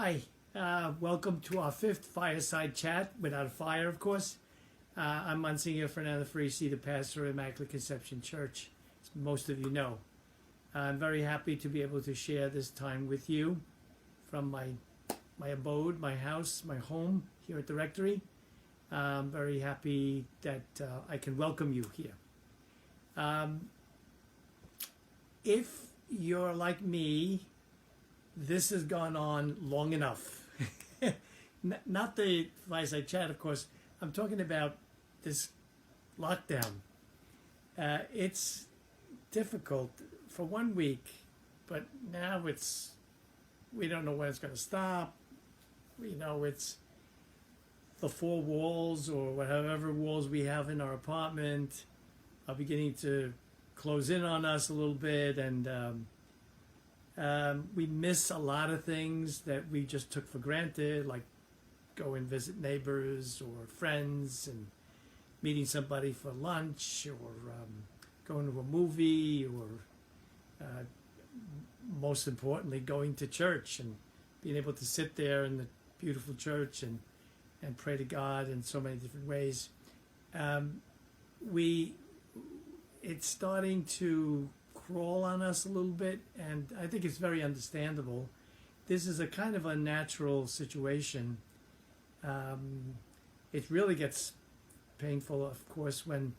Hi, welcome to our fifth fireside chat, without a fire, of course. I'm Monsignor Fernando Ferrarese, the pastor of Immaculate Conception Church, as most of you know. I'm very happy to be able to share this time with you from my abode, my house, my home here at the rectory. I'm very happy that I can welcome you here. If you're like me, this has gone on long enough. Not the fireside chat, of course. I'm talking about this lockdown. It's difficult for 1 week, but now we don't know when it's going to stop. We know it's the four walls or whatever walls we have in our apartment are beginning to close in on us a little bit, and we miss a lot of things that we just took for granted, like go and visit neighbors or friends and meeting somebody for lunch or going to a movie or most importantly going to church and being able to sit there in the beautiful church and pray to God in so many different ways. It's starting to crawl on us a little bit, and I think it's very understandable. This is a kind of unnatural situation. It really gets painful, of course, when,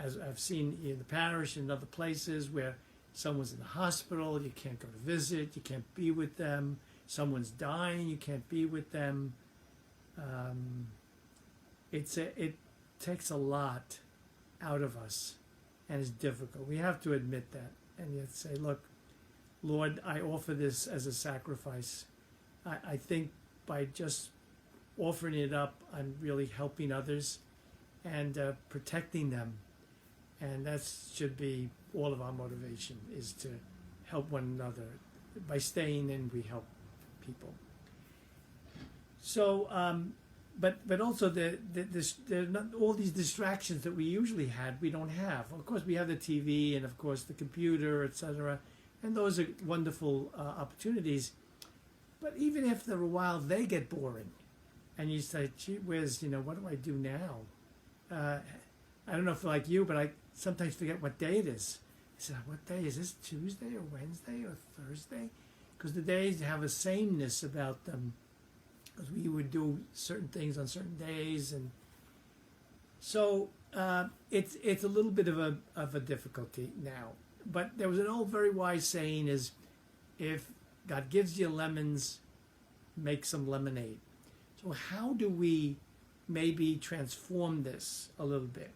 as I've seen in the parish and other places, where someone's in the hospital, you can't go to visit, you can't be with them. Someone's dying, you can't be with them. It takes a lot out of us, and it's difficult. We have to admit that, and yet say, look, Lord, I offer this as a sacrifice. I think by just offering it up, I'm really helping others and protecting them. And that should be all of our motivation, is to help one another. By staying in, we help people. So, but also all these distractions that we usually had, we don't have. Of course, we have the TV and, of course, the computer, etc. And those are wonderful opportunities. But even after a while, they get boring. And you say, gee whiz, what do I do now? I don't know if like you, but I sometimes forget what day it is. I said, what day is this? Tuesday or Wednesday or Thursday? Because the days have a sameness about them. Because we would do certain things on certain days, and so it's a little bit of a difficulty now. But there was an old, very wise saying: is if God gives you lemons, make some lemonade. So how do we maybe transform this a little bit?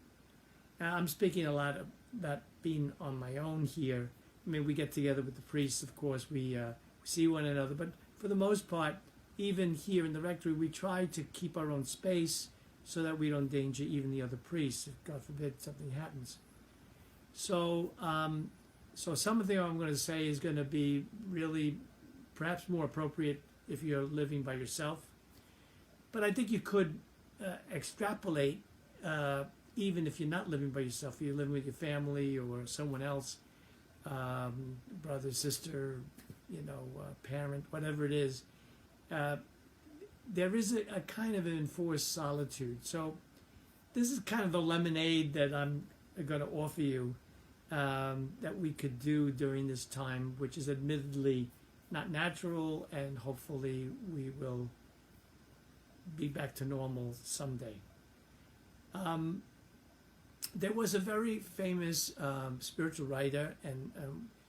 Now, I'm speaking a lot about being on my own here. I mean, we get together with the priests, of course, we see one another, but for the most part, even here in the rectory, we try to keep our own space so that we don't endanger even the other priests, if God forbid something happens. So, some of the things I'm going to say is going to be really perhaps more appropriate if you're living by yourself. But I think you could extrapolate, even if you're not living by yourself, if you're living with your family or someone else, brother, sister, parent, whatever it is. There is a kind of an enforced solitude. So this is kind of the lemonade that I'm going to offer you, that we could do during this time, which is admittedly not natural, and hopefully we will be back to normal someday. There was a very famous spiritual writer, and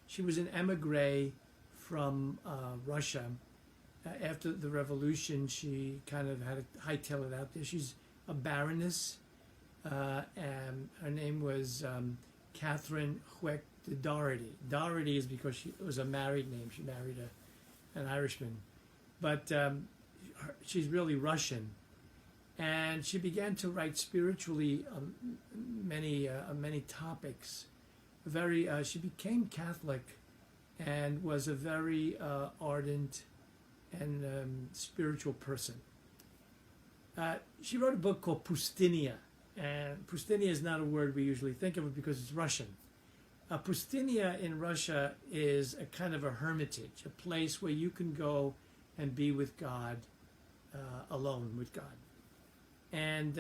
she was an emigre from Russia. After the revolution, she kind of had to hightail it out there. She's a baroness, and her name was Catherine Hueck de Doherty. Doherty is because it was a married name. She married an Irishman. But she's really Russian. And she began to write spiritually many topics. She became Catholic and was a very ardent and spiritual person. She wrote a book called Pustinia, and Pustinia is not a word we usually think of it because it's Russian. Pustinia in Russia is a kind of a hermitage, a place where you can go and be with God, alone with God. And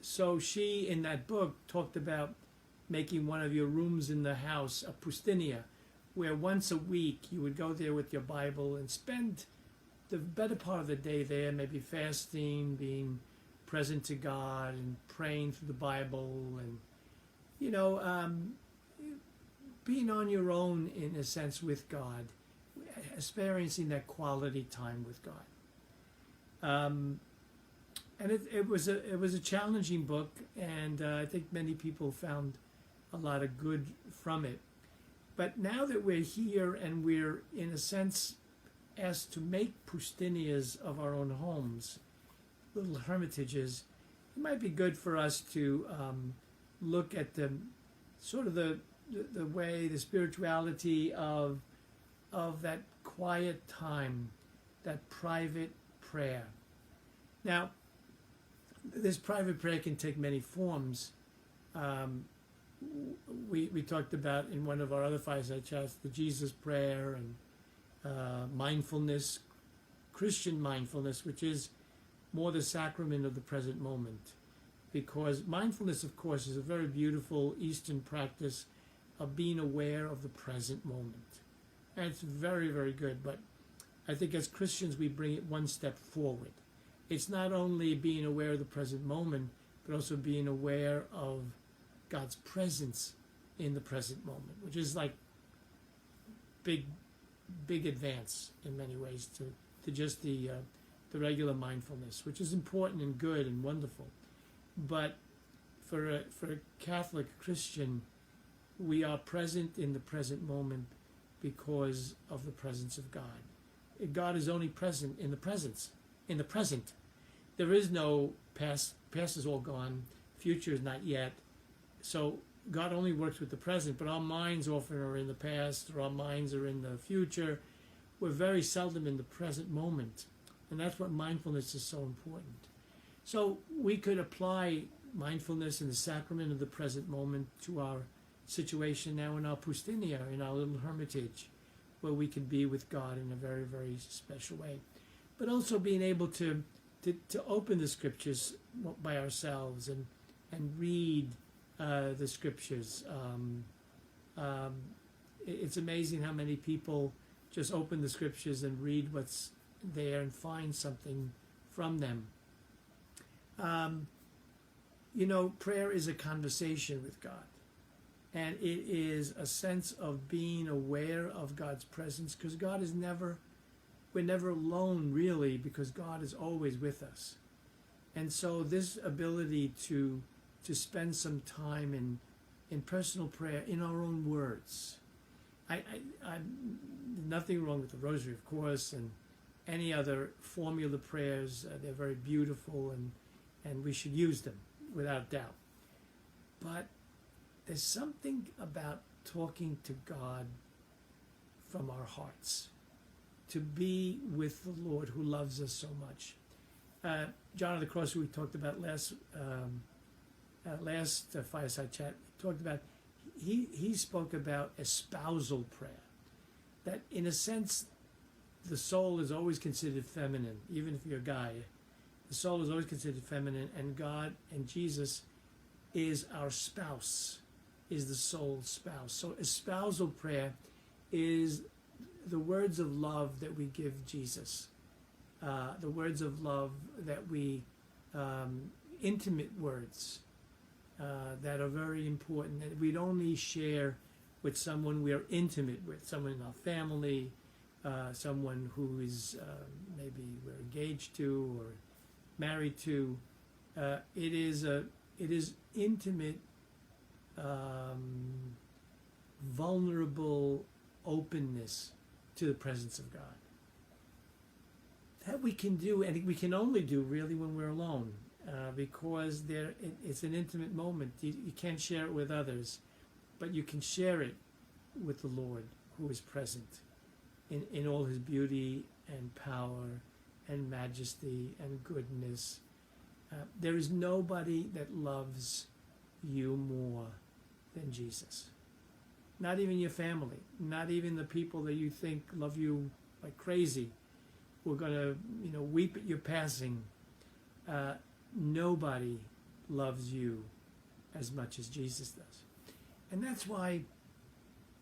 so she, in that book, talked about making one of your rooms in the house a pustinia, where once a week you would go there with your Bible and spend the better part of the day there, maybe fasting, being present to God and praying through the Bible, and being on your own in a sense with God, experiencing that quality time with God. And it was a challenging book, and I think many people found a lot of good from it. But now that we're here and we're in a sense asked to make pustinias of our own homes, little hermitages, it might be good for us to look at the sort of the way, the spirituality of that quiet time, that private prayer. Now, this private prayer can take many forms. We talked about in one of our other fireside chats the Jesus prayer and mindfulness, Christian mindfulness, which is more the sacrament of the present moment. Because mindfulness, of course, is a very beautiful Eastern practice of being aware of the present moment. And it's very, very good. But I think as Christians, we bring it one step forward. It's not only being aware of the present moment, but also being aware of God's presence in the present moment, which is like big advance in many ways to just the regular mindfulness, which is important and good and wonderful. But for a Catholic Christian, we are present in the present moment because of the presence of God. God is only present in the presence, in the present. There is no past. Past is all gone. Future is not yet. So God only works with the present, but our minds often are in the past, or our minds are in the future. We're very seldom in the present moment. And that's what mindfulness is so important. So we could apply mindfulness in the sacrament of the present moment to our situation now in our pustinia, in our little hermitage, where we can be with God in a very, very special way. But also being able to open the scriptures by ourselves and read the scriptures. It's amazing how many people just open the scriptures and read what's there and find something from them. Prayer is a conversation with God. And it is a sense of being aware of God's presence, because we're never alone really, because God is always with us. And so this ability to spend some time in personal prayer in our own words. I'm nothing wrong with the rosary, of course, and any other formula prayers. They're very beautiful, and we should use them without doubt. But there's something about talking to God from our hearts, to be with the Lord who loves us so much. John of the Cross, who we talked about last fireside chat, talked about, he spoke about espousal prayer, that in a sense the soul is always considered feminine, even if you're a guy. The soul is always considered feminine, and God and Jesus is our spouse, is the soul's spouse. So espousal prayer is the words of love that we give Jesus, the words of love that we, intimate words that are very important, that we'd only share with someone we are intimate with, someone in our family, someone who is maybe we're engaged to or married to. It is intimate, vulnerable openness to the presence of God. That we can do, and we can only do really when we're alone, because it's an intimate moment. You can't share it with others, but you can share it with the Lord who is present in all his beauty and power and majesty and goodness. There is nobody that loves you more than Jesus. Not even your family, not even the people that you think love you like crazy. we're going to, weep at your passing. Nobody loves you as much as Jesus does. And that's why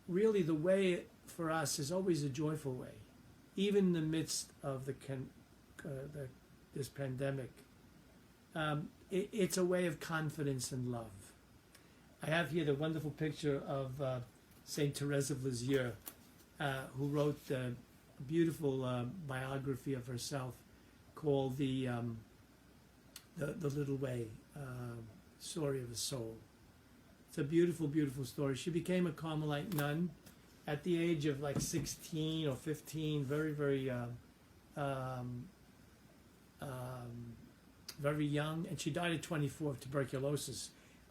really the way for us is always a joyful way, even in the midst of this pandemic. It's a way of confidence and love. I have here the wonderful picture of Saint Therese of Lisieux, who wrote a beautiful biography of herself called the Little Way, Story of a Soul. It's a beautiful, beautiful story. She became a Carmelite nun at the age of like 16 or 15, very, very, very young, and she died at 24 of tuberculosis.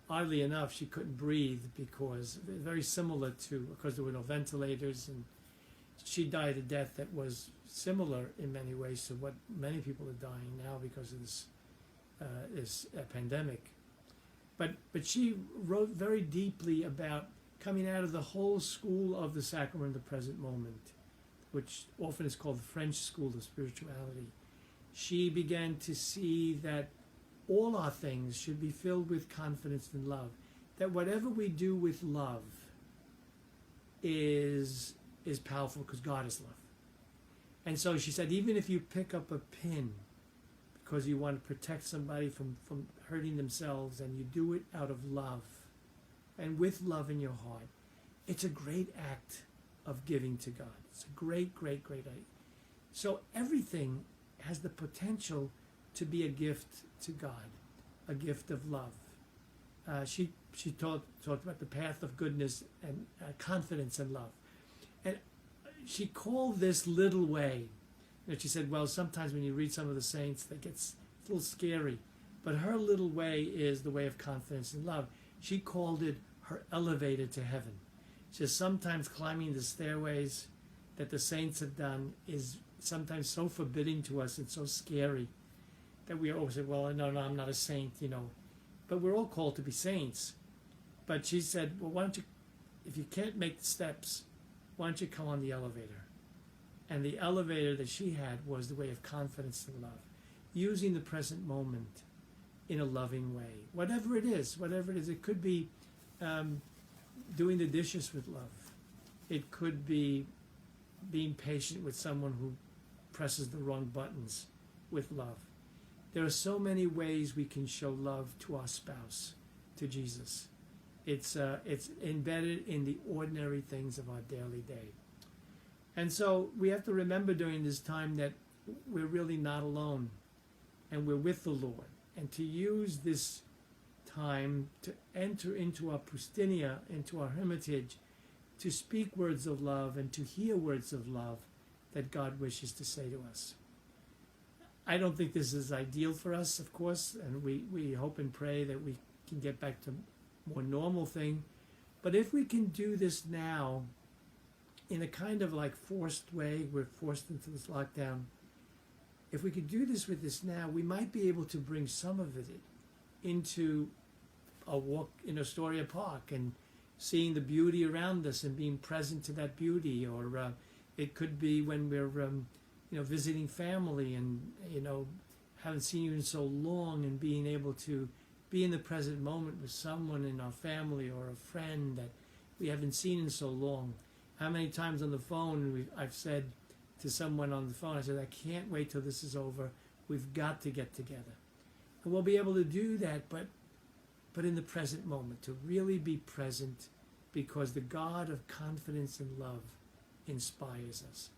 Oddly enough, she couldn't breathe because very similar to, because there were no ventilators, and she died a death that was similar in many ways to what many people are dying now because of this pandemic. But she wrote very deeply about coming out of the whole school of the sacrament of the present moment, which often is called the French school of spirituality. She began to see that all our things should be filled with confidence and love, that whatever we do with love is powerful because God is love. And so she said, even if you pick up a pin because you want to protect somebody from hurting themselves, and you do it out of love and with love in your heart, it's a great act of giving to God. It's a great, great, great act. So everything has the potential to be a gift to God, a gift of love. She talked about the path of goodness and confidence and love. And she called this little way. She said, well, sometimes when you read some of the saints, that gets a little scary. But her little way is the way of confidence and love. She called it her elevator to heaven. She says sometimes climbing the stairways that the saints have done is sometimes so forbidding to us and so scary that we always say, well, no, I'm not a saint, But we're all called to be saints. But she said, well, why don't you, if you can't make the steps, why don't you come on the elevator? And the elevator that she had was the way of confidence and love, using the present moment in a loving way. Whatever it is, it could be doing the dishes with love. It could be being patient with someone who presses the wrong buttons with love. There are so many ways we can show love to our spouse, to Jesus. It's embedded in the ordinary things of our daily day. And so we have to remember during this time that we're really not alone, and we're with the Lord. And to use this time to enter into our Pustinia, into our hermitage, to speak words of love and to hear words of love that God wishes to say to us. I don't think this is ideal for us, of course, and we hope and pray that we can get back to more normal thing. But if we can do this now in a kind of like forced way, we're forced into this lockdown. If we could do this with this now, we might be able to bring some of it into a walk in Astoria Park and seeing the beauty around us and being present to that beauty. Or it could be when we're visiting family and haven't seen you in so long, and being able to be in the present moment with someone in our family or a friend that we haven't seen in so long. How many times on the phone I've said to someone on the phone, I said, I can't wait till this is over. We've got to get together. And we'll be able to do that, but in the present moment, to really be present, because the God of confidence and love inspires us.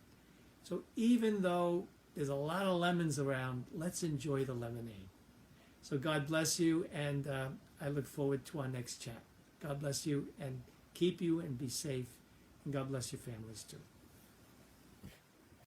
So even though there's a lot of lemons around, let's enjoy the lemonade. So God bless you, and I look forward to our next chat. God bless you and keep you and be safe, and God bless your families too.